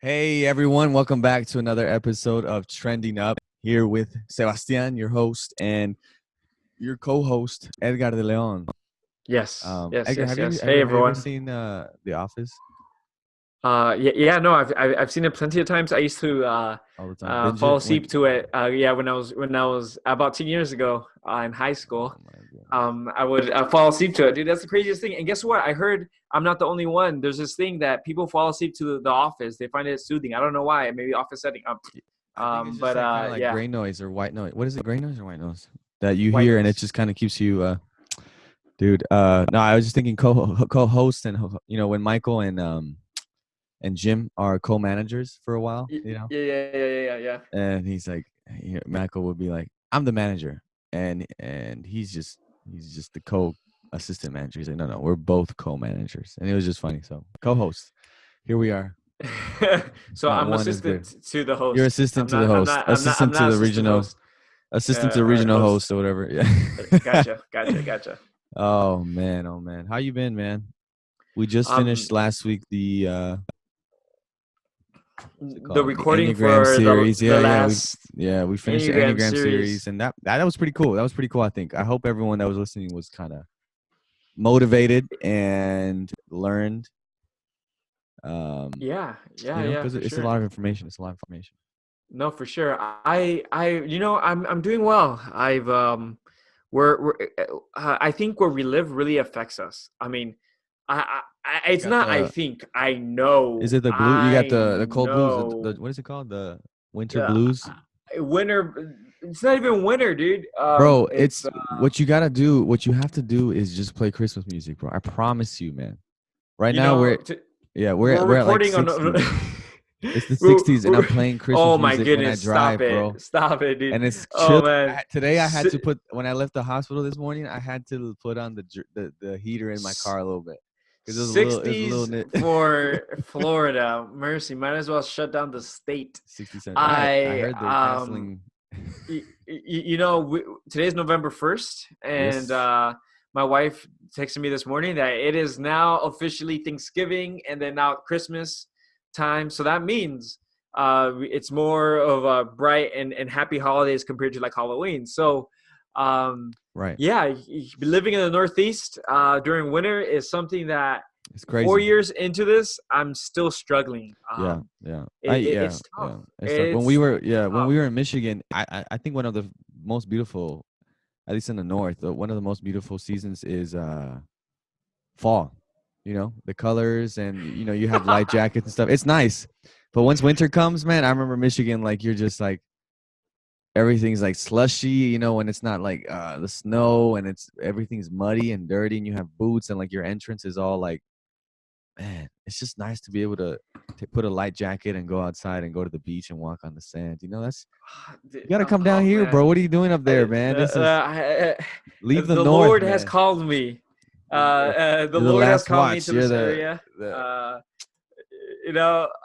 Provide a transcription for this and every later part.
Hey everyone, welcome back to another episode of Trending Up. Here with Sebastian, your host, and your co-host Edgar de Leon. Yes, yes, Edgar, yes, have you yes. Hey, ever everyone. seen The Office Yeah, no, I've seen it plenty of times. I used to all the time? Binge fall it when? asleep to it. Yeah, when I was about 10 years ago in high Oh school. my god! I would fall asleep to it, dude. That's the craziest thing. And guess what? I heard I'm not the only one. There's this thing that people fall asleep to the Office. They find it soothing. I don't know why. Maybe Office setting. I think it's just But like kind of like yeah, gray noise or white noise. What is it? Gray noise or white noise that you white hear, and it noise. just kind of keeps you, dude. No, I was just thinking co-host, and when Michael and Jim are co-managers for a while, and he's like, Michael would be like, "I'm the manager," and he's just the co-assistant manager. He's like, "No, we're both co-managers," and it was just funny. So co-host, here we are. So Not I'm one is good. assistant to the You're host. assistant I'm to the not. I'm host, not. I'm not. I'm not assistant host. assistant to the Or regional host. host or whatever. Yeah. Gotcha. Oh man, oh man, how you been, man? We just Um, finished last week the what's it the called? The recording Enneagram for the series. the Yeah, last we finished the Enneagram Enneagram series, series. and that was pretty cool. That was pretty cool. I think. I hope everyone that was listening was kind of motivated and learned. Um, Yeah, because for it's a sure. lot of information. It's a lot of information. No, for sure. I'm doing well. We're I think where we live really affects us. I mean, You it's got not. I the think I Is know. it the blue? You got I the cold blues. The know. what is it called? The winter Uh, blues, Winter. It's not even winter, dude. bro. It's It's what you gotta do. What you have to do is just play Christmas music, bro. I promise you, man. Right you now know. we're We're we're at like recording on. 60s. It's the we're, 60s, and we're, I'm playing Christmas oh my music when I goodness! Stop drive, it! bro. Stop it, dude! And it's chill. Oh man. Today I had to put when I left the hospital this morning. I had to put on the heater in my car a little bit because it was a little 60s nit. for Florida. Mercy, might as well shut down the state. 67. I I heard they're canceling. today's November 1st, and Yes. my wife texted me this morning that it is now officially Thanksgiving and then now Christmas time. So that means it's more of a bright and happy holidays compared to like Halloween. So um, Right. yeah, living in the Northeast during winter is something that It's 4 crazy. years into this, I'm still struggling. Yeah, yeah. Yeah, It's tough. yeah. It's tough. When we It's were yeah, when tough. we were in Michigan, I think one of the most beautiful, at least in the north, one of the most beautiful seasons is fall. The colors, and you have light jackets and stuff. It's nice. But once winter comes, man, I remember Michigan, like you're just like everything's like slushy, when it's not like the snow, and everything's muddy and dirty, and you have boots, and like your entrance is all like, man, it's just nice to be able to put a light jacket and go outside and go to the beach and walk on the sand. That's you got to come down Oh here, bro. man, What are you doing up there, man? This is leave the the north, Lord has man. called me. You're The you're the Lord has last called me watch. to You're this the area. the. Uh,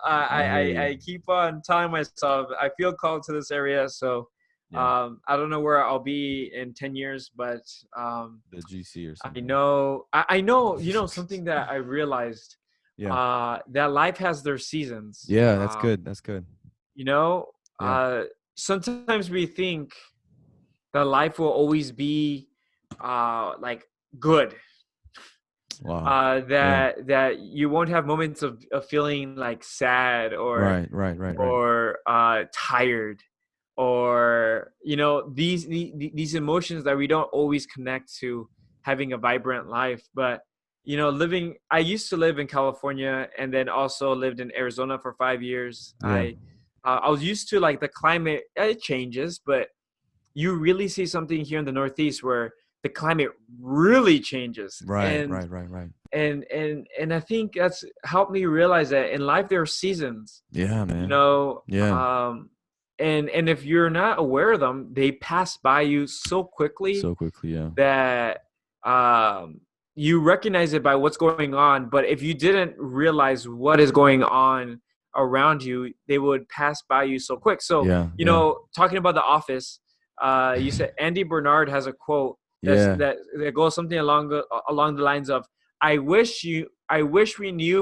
I hear you. I keep on telling myself I feel called to this area. So Yeah, I don't know where I'll be in 10 years, but the GC or I something. know. I know. Something that I realized Yeah, that life has their seasons. yeah. That's good. That's good. You know, Yeah. sometimes we think that life will always be like good. Wow. Yeah. That you won't have moments of feeling like sad Right. Right. Right. Right. or tired or these emotions that we don't always connect to having a vibrant life. But living I used to live in California and then also lived in Arizona for 5 years. Yeah. I was used to like the climate. It changes, but you really see something here in the Northeast where the climate really changes. Right. and Right. Right. Right. and and and I think that's helped me realize that in life there are seasons, Yeah, you man. know Yeah. um and if you're not aware of them, they pass by you so quickly So quickly. Yeah. that um you recognize it by what's going on. But if you didn't realize what is going on around you, they would pass by you so quick. So Yeah. Yeah. talking about The Office, you said Andy Bernard has a quote Yeah. that goes something along the lines of, I wish we knew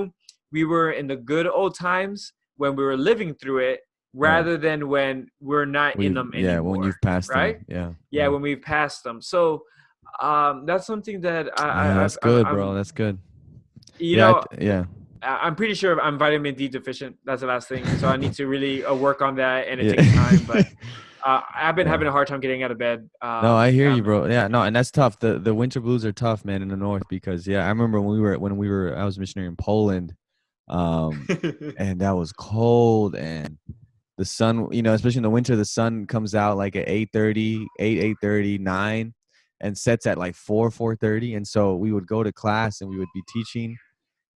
we were in the good old times when we were living through it, Right. rather than when we're not in them When anymore, you've passed right? them. Yeah. Yeah, Yeah. when we've passed them. So that's something that Yeah, that's good, bro. That's good. you Yeah. know, Yeah. I'm pretty sure I'm vitamin D deficient. That's the last thing. So I need to really work on that, and it Yeah. takes time. But I've been Yeah. having a hard time getting out of bed. No, I hear you, bro. Yeah, no, and that's tough. The winter blues are tough, man, in the north because I remember when we were I was missionary in Poland, and that was cold and the sun, especially in the winter, the sun comes out like at 8:30, 8:30, 9, and sets at like 4:30. And so we would go to class and we would be teaching,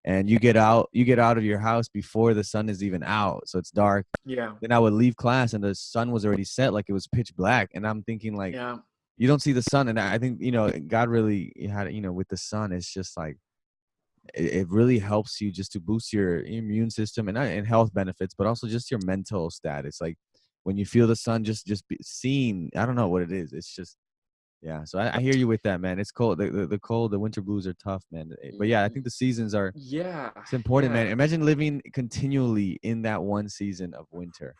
and you get out of your house before the sun is even out, so it's dark. Yeah, Then I would leave class and the sun was already set, like it was pitch black, and I'm thinking like yeah. you don't see the sun. And I think God really had with the sun. It's just like it really helps you just to boost your immune system and health benefits, but also just your mental status. Like when you feel the sun just be seen, I don't know what it is. It's just so I hear you with that, man. It's cold. The cold, the winter blues are tough, man. But yeah, I think the seasons are Yeah, it's important, man. yeah. Imagine living continually in that one season of winter.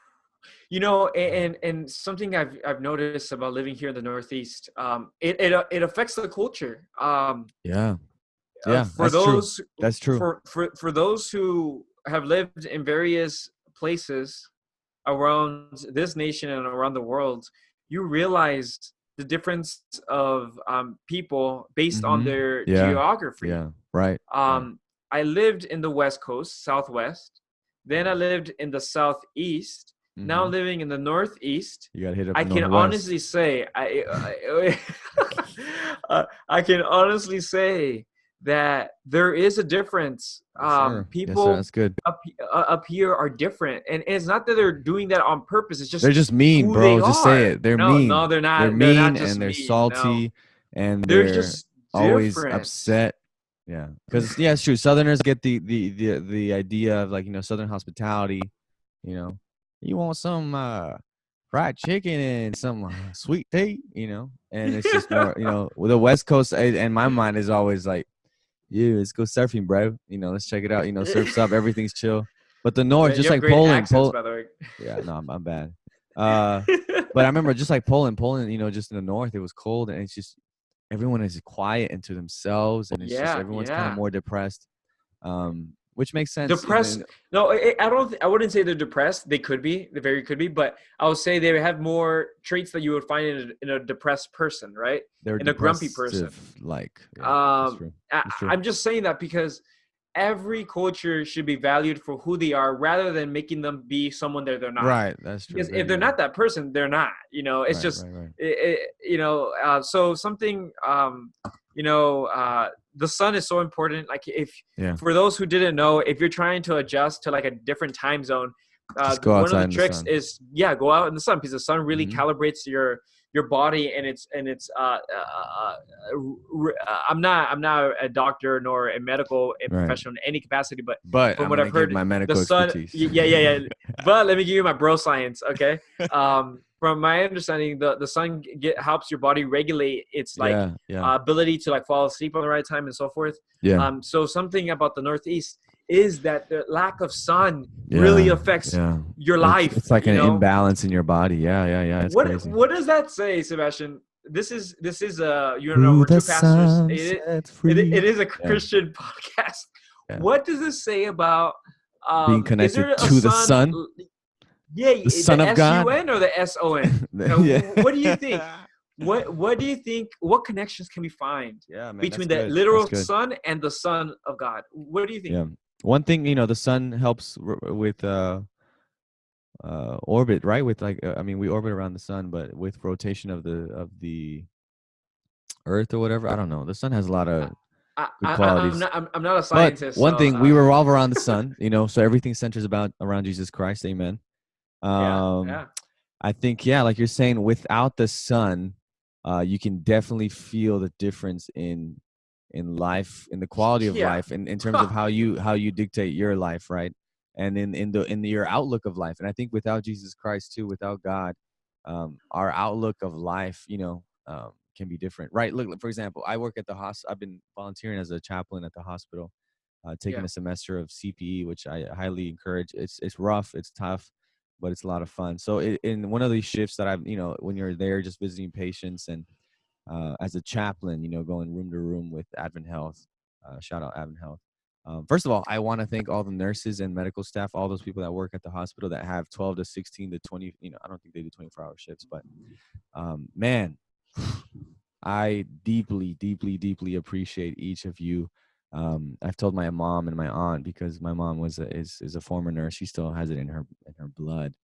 And something I've noticed about living here in the Northeast, it affects the culture. Yeah. Yeah, For that's true. those That's true. for those who have lived in various places around this nation and around the world, you realize the difference of people based on Mm-hmm. their Yeah. geography. Yeah. Right. Right. I lived in the West Coast, Southwest. Then I Nice. lived in the Southeast. Now Mm-hmm. living in the Northeast. You gotta hit up I the can Northwest. honestly say, I can honestly say that there is a difference. Yes, sir. Yes, sir. People That's good. up here are different, and it's not that they're doing that on purpose. It's They're just just mean, who they bro. Just say are. it. They're No, no, mean. they're They're not. They're not mean just and they're mean. No, salty and they're they're just always different. upset. Yeah. Because it's true. Southerners get the idea of like, Southern hospitality, you know. You want some fried chicken and some sweet tea, and it's just more, with the West Coast and my mind is always like, yeah, let's go surfing, bro. Let's check it out. Surf's up, everything's chill. But the North, You just have like great Poland, accents, by the yeah, no, I'm bad. way. But I remember just like Poland, just in the North, it was cold and it's just everyone is quiet and to themselves, and it's just Yeah, everyone's kind of yeah. more depressed, which makes sense. Depressed. No, I don't. I wouldn't say they're depressed. They could be. They very could be. But I would say they have more traits that you would find in a depressed person, right? They're In a grumpy person. depressive, like that's Um, true. I, That's true. I'm just saying that because every culture should be valued for who they are, rather than making them be someone that they're not. Right, that's true. Because There if you they're go. not that person, they're not. It's Right, just, right, right. so something, the sun is so important. Like if Yeah, for those who didn't know, if you're trying to adjust to like a different time zone, just go one of outside the in the tricks sun. is go out in the sun because the sun really Hmm. calibrates your body and it's I'm not a doctor nor a medical Right, professional in any capacity, but but from I'm what gonna I've give heard, my the medical sun, expertise. yeah. But let me give you my bro science, okay? From my understanding, the sun helps your body regulate its like Yeah, yeah, ability to like fall asleep on the right time and so forth. yeah, So something about the Northeast is that the lack of sun really yeah, affects yeah. your It's life. it's like an imbalance in your body. Yeah, yeah, yeah. It's crazy. What does that say, Sebastian? This is Who we're the two pastors. sun sets free. It is a Yeah, Christian podcast. yeah. What does this say about Being is connected there a to the sun? sun, Yeah, the Son the of God. SUN or the SON? Yeah. What do you think? What do you think? What connections can we find Yeah, man, that's between the good. That's literal good. sun and the Son of God? What do you think? Yeah. One thing, the sun helps with orbit, right? With like I mean, we orbit around the sun, but with rotation of the earth or whatever, I don't know. The sun has a lot of good I'm qualities. not I'm not a But scientist, one so thing, we revolve around the sun, so everything centers about around Jesus Christ. Amen. yeah, Um yeah, I think, yeah, like you're saying, without the sun, you can definitely feel the difference in life, in the quality of yeah. life, in terms of how you dictate your life, right? And in your outlook of life. And I think without Jesus Christ too, without God, our outlook of life, can be different, right? Look, for example, I work at the hospital. I've been volunteering as a chaplain at the hospital, taking Yeah. a semester of CPE, which I highly encourage. It's rough, it's tough, but it's a lot of fun. So in one of these shifts that I've, when you're there just visiting patients and as a chaplain, going room to room with Advent Health, shout out Advent Health. First of all, I want to thank all the nurses and medical staff, all those people that work at the hospital that have 12 to 16 to 20, I don't think they do 24-hour shifts, but man, I deeply, deeply, deeply appreciate each of you. I've told my mom and my aunt, because my mom is a former nurse. She still has it in her blood,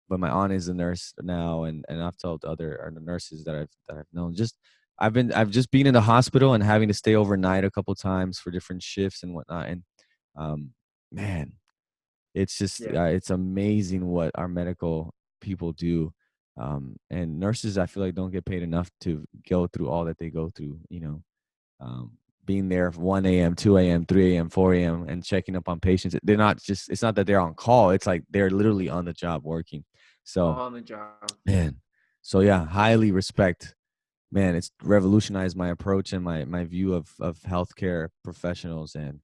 but my aunt is a nurse now, and I've told other nurses that I've known. I've just been in the hospital and having to stay overnight a couple times for different shifts and whatnot. And um, man, it's just Yeah. it's amazing what our medical people do. And nurses, I feel like, don't get paid enough to go through all that they go through. Being there 1 a.m., 2 a.m., 3 a.m., 4 a.m., and checking up on patients. They're not just. It's not that they're on call. It's like they're literally on the job working. So, On the job. man. So yeah, highly respect. Man, it's revolutionized my approach and my view of healthcare professionals. And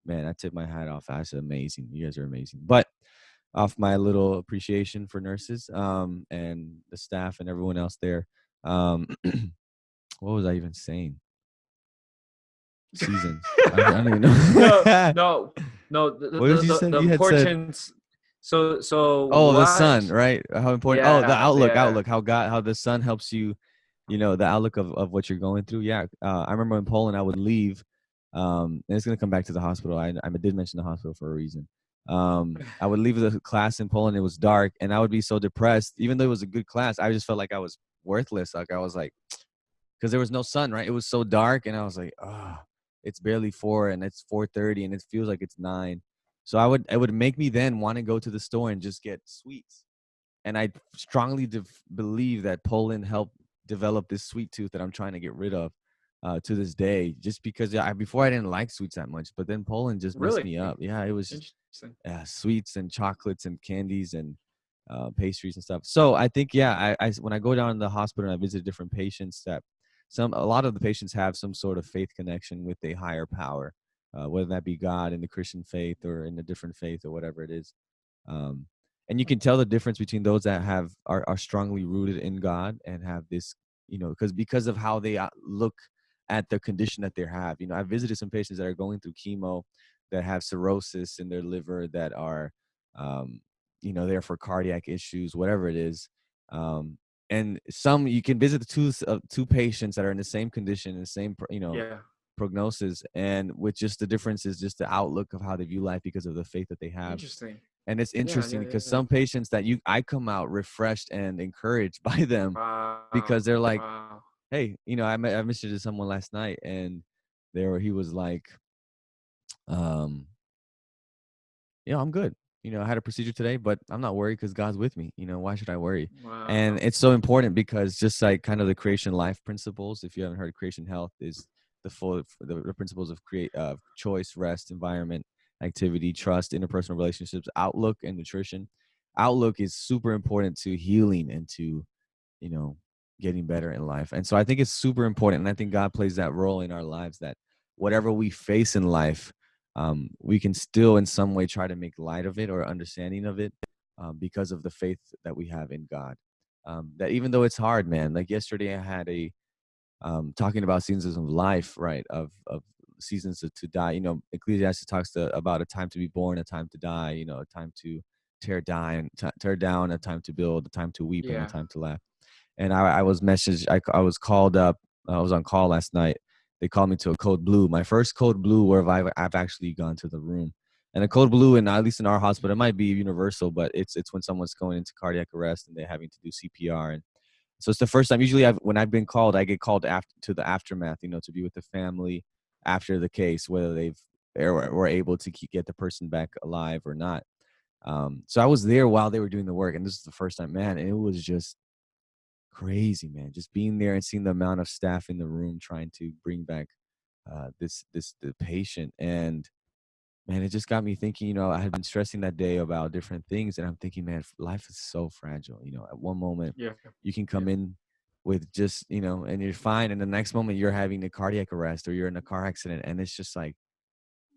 man, I tip my hat off. That's amazing. You guys are amazing. But off my little appreciation for nurses, and the staff and everyone else there. What was I even saying? Seasons. I don't even No, know. no, no. What did you say? The You had said, importance. So oh, the sun, what? right? How important? Oh, the Yeah, outlook. yeah. How the sun helps you. The outlook of what you're going through. Yeah. I remember in Poland, I would leave. And it's gonna come back to the hospital. I did mention the hospital for a reason. I would leave the class in Poland. It was dark, and I would be so depressed. Even though it was a good class, I just felt like I was worthless. Like I was like, because there was no sun, right? It was so dark, and I was like, oh, it's barely 4, and it's 4:30, and it feels like it's 9. So it would make me then want to go to the store and just get sweets. And I strongly believe that Poland helped develop this sweet tooth that I'm trying to get rid of to this day. Just because before I didn't like sweets that much, but then Poland just messed Really me up. Yeah, it was just interesting. sweets and chocolates and candies and pastries and stuff. So I think, yeah, I when I go down to the hospital and I visit different patients, that a lot of the patients have some sort of faith connection with a higher power, whether that be God in the Christian faith or in a different faith or whatever it is. Um, and you can tell the difference between those that are strongly rooted in God and have this, because of how they look at the condition that they have. I've visited some patients that are going through chemo, that have cirrhosis in their liver, that are, there for cardiac issues, whatever it is. And some, you can visit the two patients that are in the same condition, the same, Yeah. prognosis, and with just the difference is just the outlook of how they view life because of the faith that they have. Interesting. And it's Yeah, interesting yeah, because yeah. some patients that I come out refreshed and encouraged by them, Wow. because they're like, Wow. hey, I mentioned to someone last night, and he was like, um, I'm good. I had a procedure today, but I'm not worried because God's with me. Why should I worry? And Wow. it's so important because just like kind of the creation life principles, if you haven't heard, creation health is the principles of choice, rest, environment, activity, trust, interpersonal relationships, outlook, and nutrition. Outlook is super important to healing and to, you know, getting better in life. And so I think it's super important. And I think God plays that role in our lives, that whatever we face in life, we can still in some way try to make light of it or understanding of it, because of the faith that we have in God. That even though it's hard, man, like yesterday I had talking about seasons of life, right? Of seasons to die. Ecclesiastes talks about a time to be born, a time to die, a time to tear down, a time to build, a time to weep, and a Yeah. time to laugh. And I was messaged. I was called up. I was on call last night. They called me to a code blue. My first code blue where I've actually gone to the room. And a code blue, and at least in our hospital, it might be universal, but it's when someone's going into cardiac arrest and they're having to do CPR. And so it's the first time. Usually, when I've been called, I get called to the aftermath. To be with the family after the case, whether they've were able to get the person back alive or not. So I was there while they were doing the work, and this is the first time, man. And it was just crazy, man. Just being there and seeing the amount of staff in the room trying to bring back the patient. And man, it just got me thinking. I had been stressing that day about different things, and I'm thinking, man, life is so fragile. At one moment Yeah. you can Yeah. come in with just, and you're fine, and the next moment you're having a cardiac arrest or you're in a car accident, and it's just like,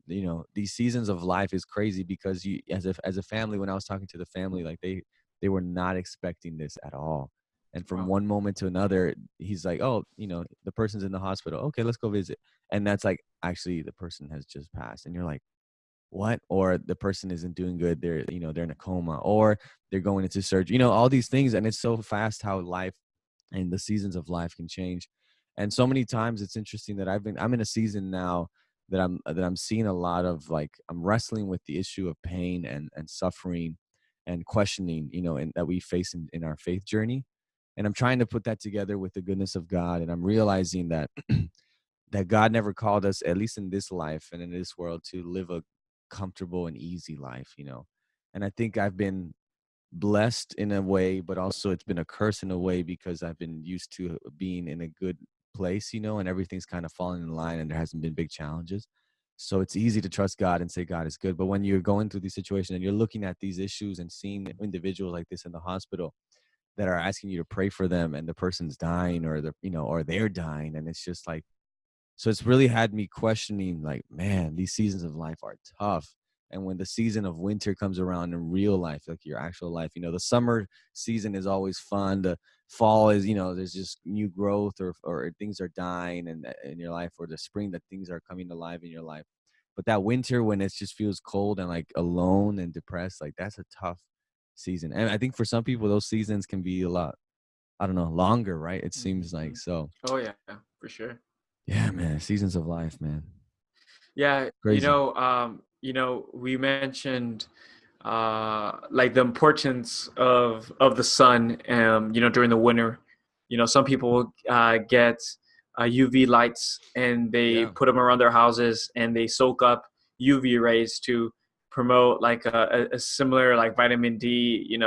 you know, these seasons of life is crazy because you, as a family, when I was talking to the family, like they were not expecting this at all. And from Wow. one moment to another, he's like, oh, you know, the person's in the hospital. Okay, let's go visit. And that's like, actually, the person has just passed. And you're like, what? Or the person isn't doing good. They're, you know, they're in a coma, or they're going into surgery, you know, all these things. And it's so fast how life and the seasons of life can change. And so many times it's interesting that I'm in a season now that I'm seeing a lot of, like, I'm wrestling with the issue of pain and suffering and questioning, you know, and that we face in our faith journey. And I'm trying to put that together with the goodness of God. And I'm realizing that that God never called us, at least in this life and in this world, to live a comfortable and easy life, you know. And I think I've been blessed in a way, but also it's been a curse in a way, because I've been used to being in a good place, you know, and everything's kind of fallen in line and there hasn't been big challenges. So it's easy to trust God and say God is good. But when you're going through these situations and you're looking at these issues and seeing individuals like this in the hospital that are asking you to pray for them, and the person's dying, or the, you know, or they're dying, and it's just like, so it's really had me questioning, like, man, these seasons of life are tough. And when the season of winter comes around in real life, like your actual life, you know, the summer season is always fun. The fall is, you know, there's just new growth, or things are dying in your life, or the spring that things are coming alive in your life. But that winter, when it just feels cold and like alone and depressed, like that's a tough season. And I think for some people, those seasons can be a lot, I don't know, longer, right? It seems like. So Oh yeah, for sure. yeah, man, seasons of life, man. Yeah, Crazy. we mentioned like the importance of the sun, during the winter. Some people get UV lights and they Yeah. put them around their houses and they soak up UV rays to promote like a similar like vitamin D,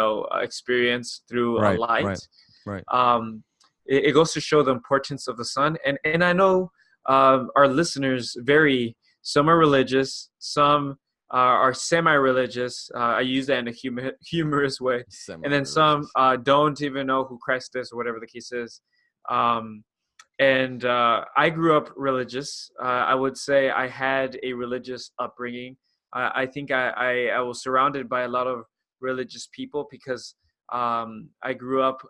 experience through a Right. light. Right. Right. It goes to show the importance of the sun. And I know our listeners vary. Some are religious, some are semi-religious. I use that in a humorous way. And then some Semi-religious. don't even know who Christ is, or whatever the case is. Um, and I grew up religious. I would say I had a religious upbringing. I think I was surrounded by a lot of religious people because I grew up.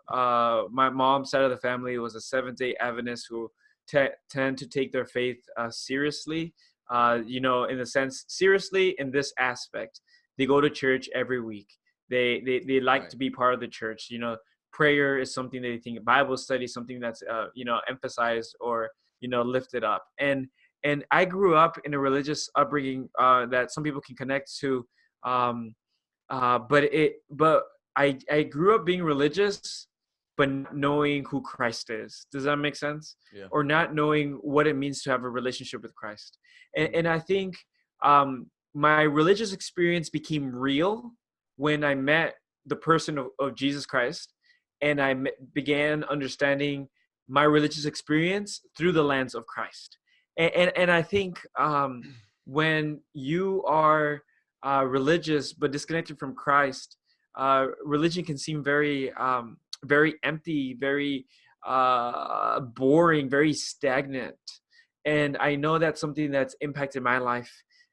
My mom's side of the family was a Seventh-day Adventist who tend to take their faith seriously. In the sense, seriously in this aspect, they go to church every week. They like Right. to be part of the church. Prayer is something they think, Bible study is something that's emphasized or lifted up. And I grew up in a religious upbringing that some people can connect to. But I grew up being religious, but not knowing who Christ is. Does that make sense? Yeah. Or not knowing what it means to have a relationship with Christ. And I think my religious experience became real when I met the person of Jesus Christ, and I began understanding my religious experience through the lens of Christ. And I think when you are religious but disconnected from Christ, religion can seem very empty, very boring, very stagnant. And I know that's something that's impacted my life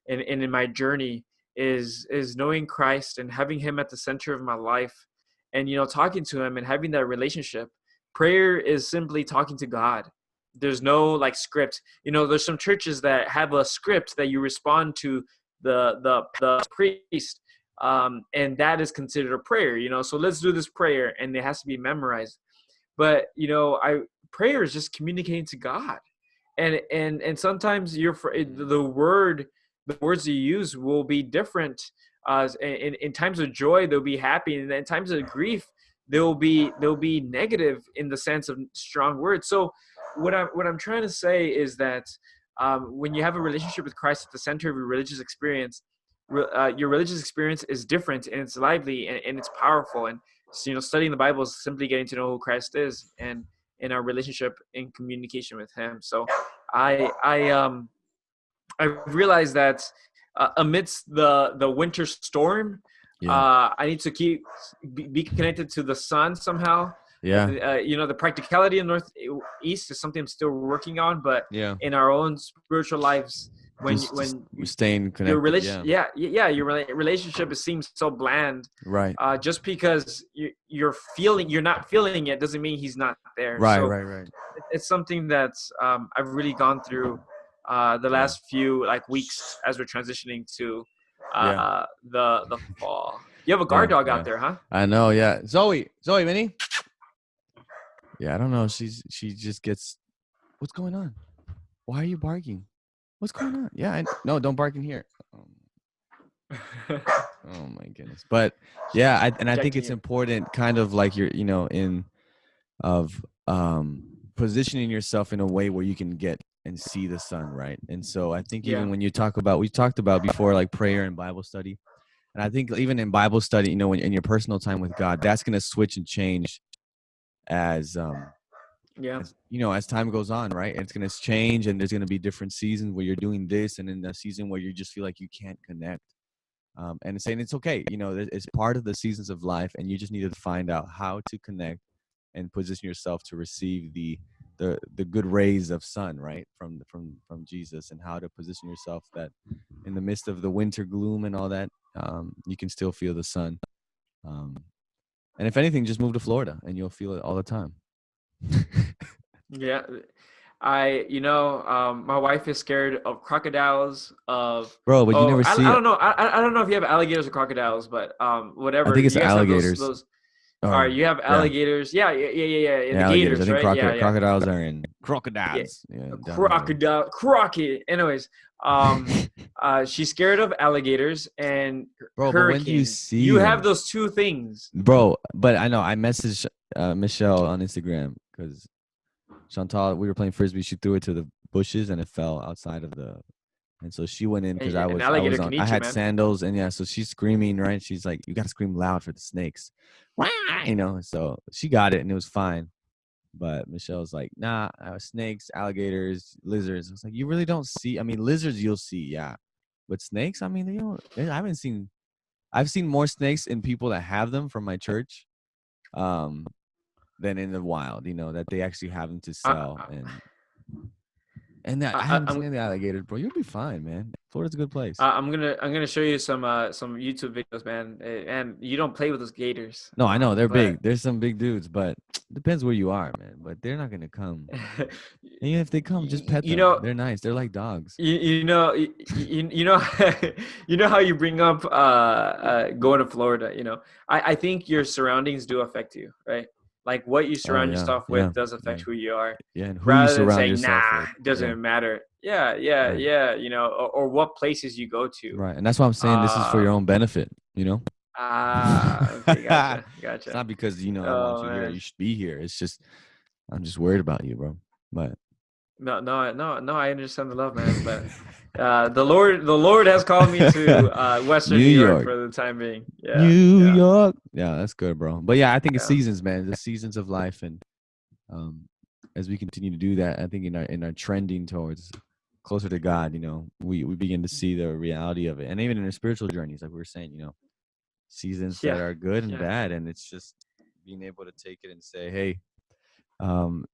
and in my journey is knowing Christ and having him at the center of my life, and talking to him and having that relationship. Prayer is simply talking to God. There's no like script. There's some churches that have a script that you respond to the priest, and that is considered a prayer. So let's do this prayer, and it has to be memorized. But I prayer is just communicating to God, and sometimes the words you use will be different. In times of joy, they'll be happy, and in times of grief, they'll be negative in the sense of strong words. So what I'm trying to say is that when you have a relationship with Christ at the center of your religious experience, your religious experience is different, and it's lively, and it's powerful. And so, studying the Bible is simply getting to know who Christ is and in our relationship in communication with him. So I realized that amidst the winter storm, Yeah. I need to be connected to the sun somehow. Yeah. The practicality in Northeast is something I'm still working on, but Yeah. in our own spiritual lives, just staying your connected. Yeah. your relationship seems so bland. Right. Just because you're not feeling it doesn't mean he's not there. Right. So Right. it's something that's I've really gone through the last few like weeks as we're transitioning to the fall. You have a guard dog out there, huh? I know. Yeah. Zoe, Minnie. Yeah, I don't know. She just gets. What's going on? Why are you barking? What's going on? Yeah, no, don't bark in here. Oh my goodness. But yeah, I think it's important, kind of like you're, positioning yourself in a way where you can get and see the sun, right? And so I think even when you we talked about before, like prayer and Bible study, and I think even in Bible study, when in your personal time with God, that's going to switch and change as as time goes on, right? And it's going to change, and there's going to be different seasons where you're doing this, and in a season where you just feel like you can't connect. And saying it's okay, it's part of the seasons of life, and you just need to find out how to connect and position yourself to receive the good rays of sun, right, from Jesus, and how to position yourself that in the midst of the winter gloom and all that, you can still feel the sun. And if anything, just move to Florida, and you'll feel it all the time. Yeah. My wife is scared of crocodiles. Bro, but you never see. I don't know. I don't know if you have alligators or crocodiles, but whatever. I think it's alligators. All right, you have alligators. Yeah. The alligators. Gators, I think right? crocodiles are in crocodiles. Yeah, Anyways, she's scared of alligators and hurricanes. You have those two things, bro. But I know I messaged Michelle on Instagram because Chantal, we were playing frisbee. She threw it to the bushes and it fell outside of and so she went in because I had sandals, and so she's screaming, right? She's like, you got to scream loud for the snakes, so she got it and it was fine. But Michelle's like, nah, snakes, alligators, lizards. I was like, you really don't see. I mean, lizards you'll see, yeah, but snakes, I mean, I've seen more snakes in people that have them from my church than in the wild, that they actually have them to sell. And that I haven't seen the alligators, bro. You'll be fine, man. Florida's a good place. I'm gonna show you some YouTube videos, man. And you don't play with those gators. No, I know they're big. There's some big dudes, but depends where you are, man. But they're not gonna come. And even if they come, just pet them. They're nice. They're like dogs. You know how you bring up going to Florida. I think your surroundings do affect you, right? Like what you surround yourself with does affect who you are. Yeah, and who you surround yourself with. It doesn't matter. Yeah. Or what places you go to. Right, and that's why I'm saying this is for your own benefit. Okay, gotcha. It's not because I want you here. You should be here. It's just I'm just worried about you, bro. But no, I understand the love, man. But the Lord has called me to Western New York for the time being. Yeah, New York. Yeah, that's good, bro. But yeah, I think it's seasons, man. The seasons of life, and as we continue to do that, I think in our trending towards closer to God, we begin to see the reality of it, and even in our spiritual journeys, like we were saying, seasons that are good and bad, and it's just being able to take it and say, hey.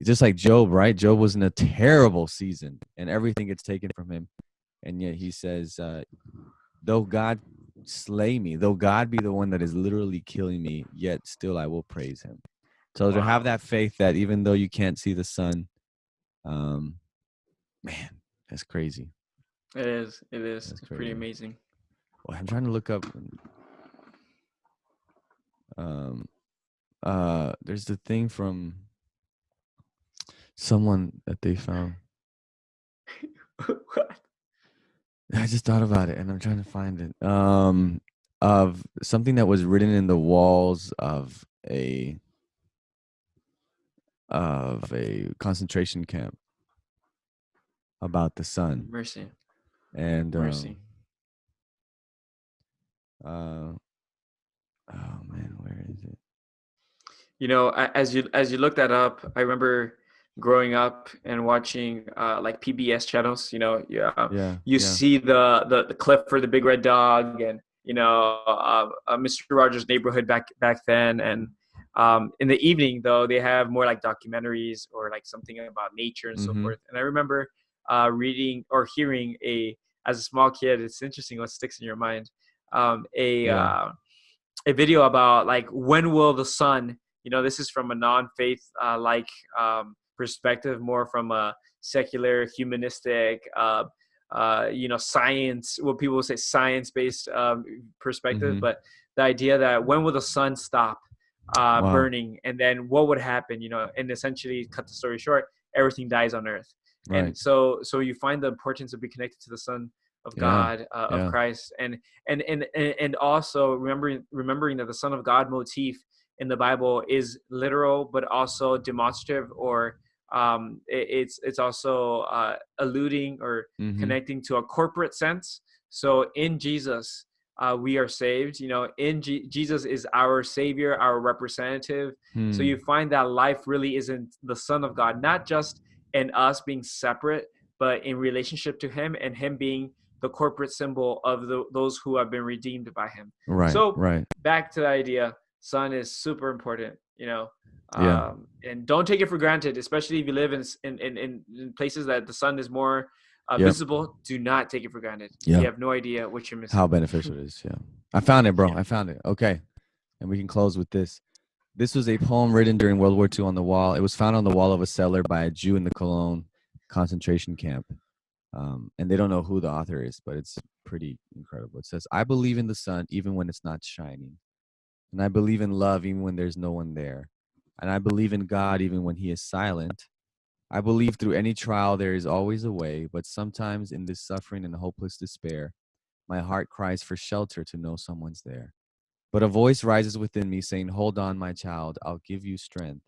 Just like Job, right? Job was in a terrible season and everything gets taken from him. And yet he says, though God slay me, though God be the one that is literally killing me, yet still I will praise him. So to have that faith that even though you can't see the sun, man, that's crazy. It is. It's pretty amazing. Well, I'm trying to look up. There's the thing from someone that they found. What? I just thought about it and I'm trying to find it. Of something that was written in the walls of a concentration camp about the sun. Mercy. And mercy. Oh man, where is it? As you look that up, I remember growing up and watching like PBS channels. You see the Clifford the Big Red Dog, and Mr. Rogers' Neighborhood back then. And in the evening, though, they have more like documentaries or like something about nature and so forth. And I remember reading or hearing a as a small kid, it's interesting what sticks in your mind. A Yeah. a video about like when will the sun, this is from a non-faith like perspective, more from a secular humanistic science, what people would say science-based perspective, Mm-hmm. but the idea that when will the sun stop Wow. burning, and then what would happen, and essentially, cut the story short, everything dies on earth. Right. And so you find the importance of being connected to the Son of Yeah. God, of Yeah. Christ, and also remembering that the Son of God motif in the Bible is literal, but also demonstrative, or it's also alluding or Mm-hmm. connecting to a corporate sense. So in Jesus, we are saved. Jesus is our Savior, our representative. So Hmm. you find that life really isn't the Son of God, not just in us being separate, but in relationship to Him, and Him being the corporate symbol of those who have been redeemed by Him. Right. So Right. back to the idea, Son is super important. Yeah. And don't take it for granted, especially if you live in places that the sun is more Yep. visible. Do not take it for granted. You Yeah. have no idea what you're How missing. beneficial it is. Yeah. I found it, bro. Yeah. I found it. Okay. And we can close with this. This was a poem written during World War II on the wall. It was found on the wall of a cellar by a Jew in the Cologne concentration camp. And they don't know who the author is, but it's pretty incredible. It says, I believe in the sun even when it's not shining. And I believe in love even when there's no one there. And I believe in God even when he is silent. I believe through any trial there is always a way, but sometimes in this suffering and hopeless despair, my heart cries for shelter to know someone's there. But a voice rises within me saying, hold on, my child, I'll give you strength.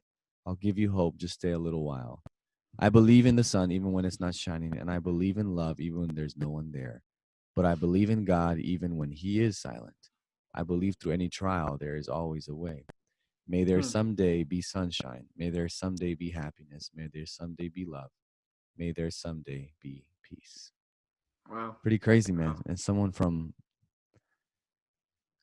I'll give you hope, just stay a little while. I believe in the sun even when it's not shining, and I believe in love even when there's no one there. But I believe in God even when he is silent. I believe through any trial there is always a way. May there Hmm. someday be sunshine. May there someday be happiness. May there someday be love. May there someday be peace. Wow. Pretty crazy, man. Wow. And someone from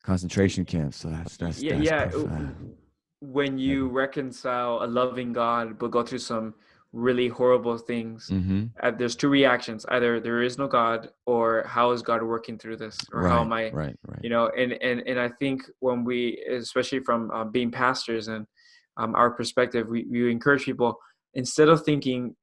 concentration camps. So Yeah, that's yeah. profound. When you reconcile a loving God but go through some really horrible things, Mm-hmm. there's two reactions: either there is no God, or how is God working through this, or how Right, am I, right, right. And I think when we, especially from being pastors and our perspective, we encourage people, instead of thinking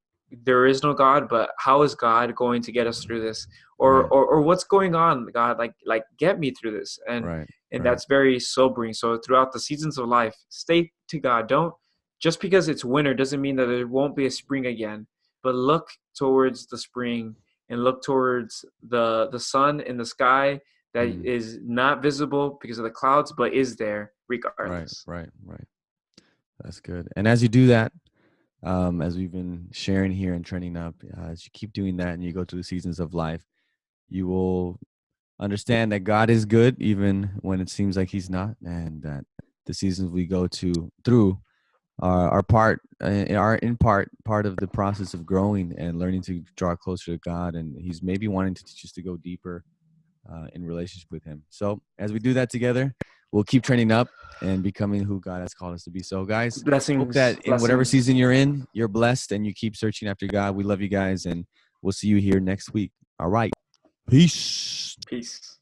there is no God, but how is God going to get us through this, Right, or what's going on, God, like get me through this, right, and right. that's very sobering. So throughout the seasons of life, stay to God. Don't, just because it's winter doesn't mean that there won't be a spring again, but look towards the spring, and look towards the sun in the sky that Mm, is not visible because of the clouds, but is there right, regardless. right, right. That's good. And as you do that, as we've been sharing here and training up, as you keep doing that and you go through the seasons of life, you will understand that God is good even when it seems like he's not, and that the seasons we go through are part of the process of growing and learning to draw closer to God, and he's maybe wanting to teach us to go deeper in relationship with him. So as we do that together, we'll keep training up and becoming who God has called us to be. So guys, hope Blessings, that in whatever blessings. season you're in, you're blessed and you keep searching after God. We love you guys, and we'll see you here next week. All right. Peace. Peace.